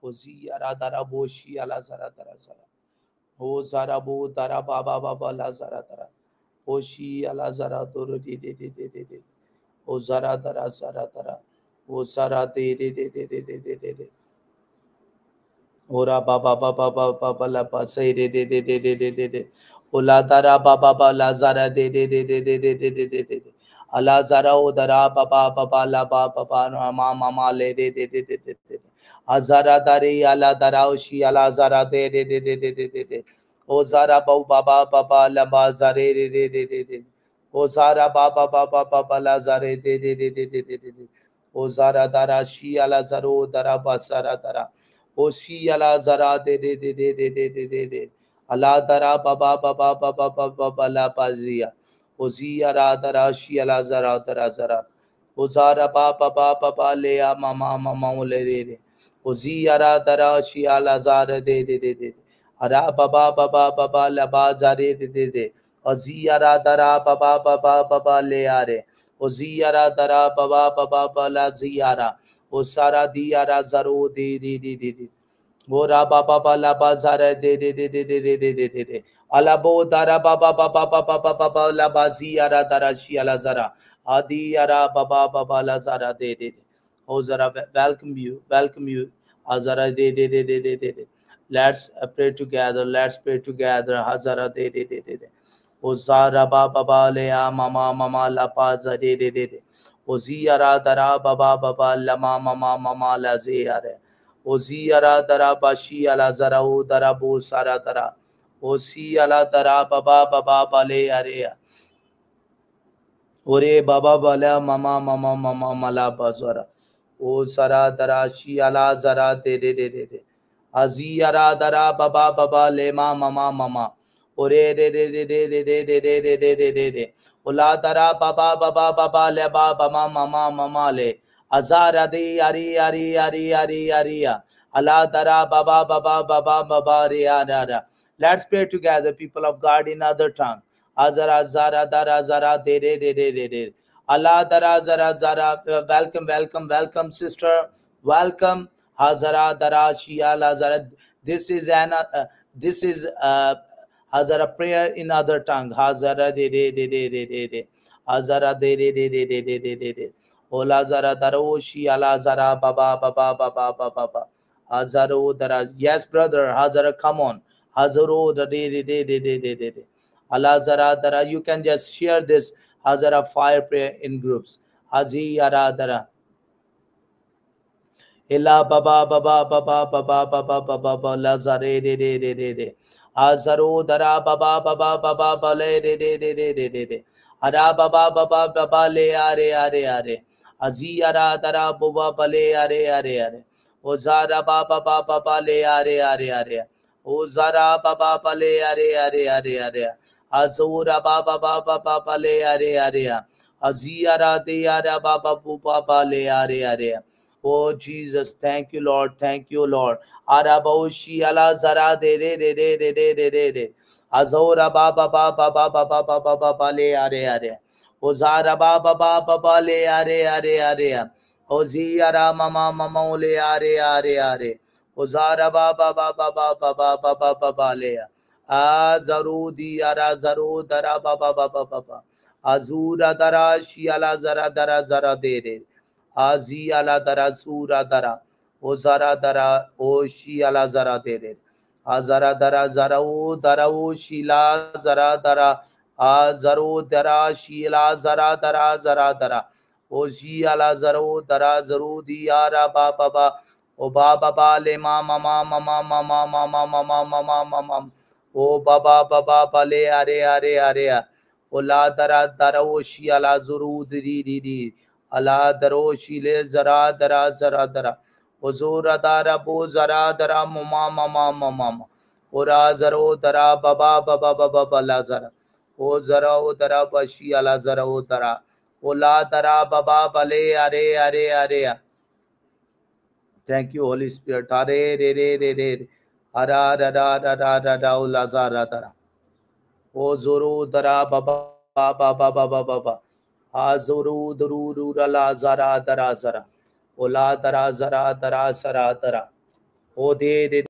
Ozi ara dara boshi ala zara dara zara. O zara bo dara baba baba la zara dara. Oshi ala zara doro de. O zara dara zara dara. O zara de. Ora baba baba baba la ba say de. Ola dara baba baba la zara de. Ala zara o dara baba baba la baba mama le de. Azara dari ala dara oshi ala zara de. O zara baba baba la ba zare de. O zara baba baba baba la zare de. O zara dara shi ala zaro dara basara dara. Oshi ala zara de. Ala dara baba baba baba baba la bazia. Ozi ara dara shi ala zara dara zara. Ozara baba baba baba le mama le de. Ozi ara dara shi ala zara de. Ara baba baba baba la bazare de. Ozi ara dara baba baba baba le are. Ozi ara dara baba baba la ziara. O sara diara zaro de. Ora baba bala bazara de. Alabo dara baba baba baba baba la baziara dara shi ala zara. Adi ara baba baba la zara de. O zara welcome you. Azara de. Let's pray together. Hazara de. O zara baba baba le mama la paza de. O ziara dara baba baba la mama la ziare. Ozi ara dara bashi ala zara o dara bo sara dara. Osi ala dara baba baba bale area. Ore baba bala mama mala bazara. O sara dara shi ala zara de. Azi ara dara baba baba le mama. Ore de. Ola dara baba baba le baba mama le. Azara de ari. Allah dara baba riya. Let's pray together, people of God, in other tongue. Azara zara dara zara de. Allah dara zara. Welcome, sister. Welcome. Hazara dara shia lazara. This is Hazara prayer in other tongue. Hazara de. Hazara de. Ola zara daroshi ala zara baba. Hazaro dara. Yes, brother. Hazara, come on. Hazaro da de. Allah zara dara. You can just share this Hazara fire prayer in groups. Hazi yara dara. Ela baba la zare de. Azaro dara baba le de. Ara baba le are. Aziyara dara baba bale are. Ozara baba le are. Ozara baba bale are. Azura baba le are. Aziyara de ara baba le are. Oh Jesus, thank you, Lord. Araboshi ala zara de. Azora baba le are. Ozara baba le are. Oziara mama le are. Ozara baba le. Azarudi ara zaru dara baba. Azura dara shiala zara de. Azi ala dara sura dara. Ozara dara o shi ala zara de. Azara dara zara o shila zara dara. Azaro dara shila zara dara. Oji ala zaro dara zaru diara baba. O baba le mama. O baba le are. Ola dara o shi ala zuru di. Allah daro shile zara dara. Ozura dara bo zara dara mama. Ora zaro dara baba lazara. O zara o dara bashi ala zara o dara. Ola dara baba bale are. Thank you, Holy Spirit. Are re. Ara da ola zara dara. O zoro dara baba. Azuru duru la zara dara. Ola dara zara dara. O de de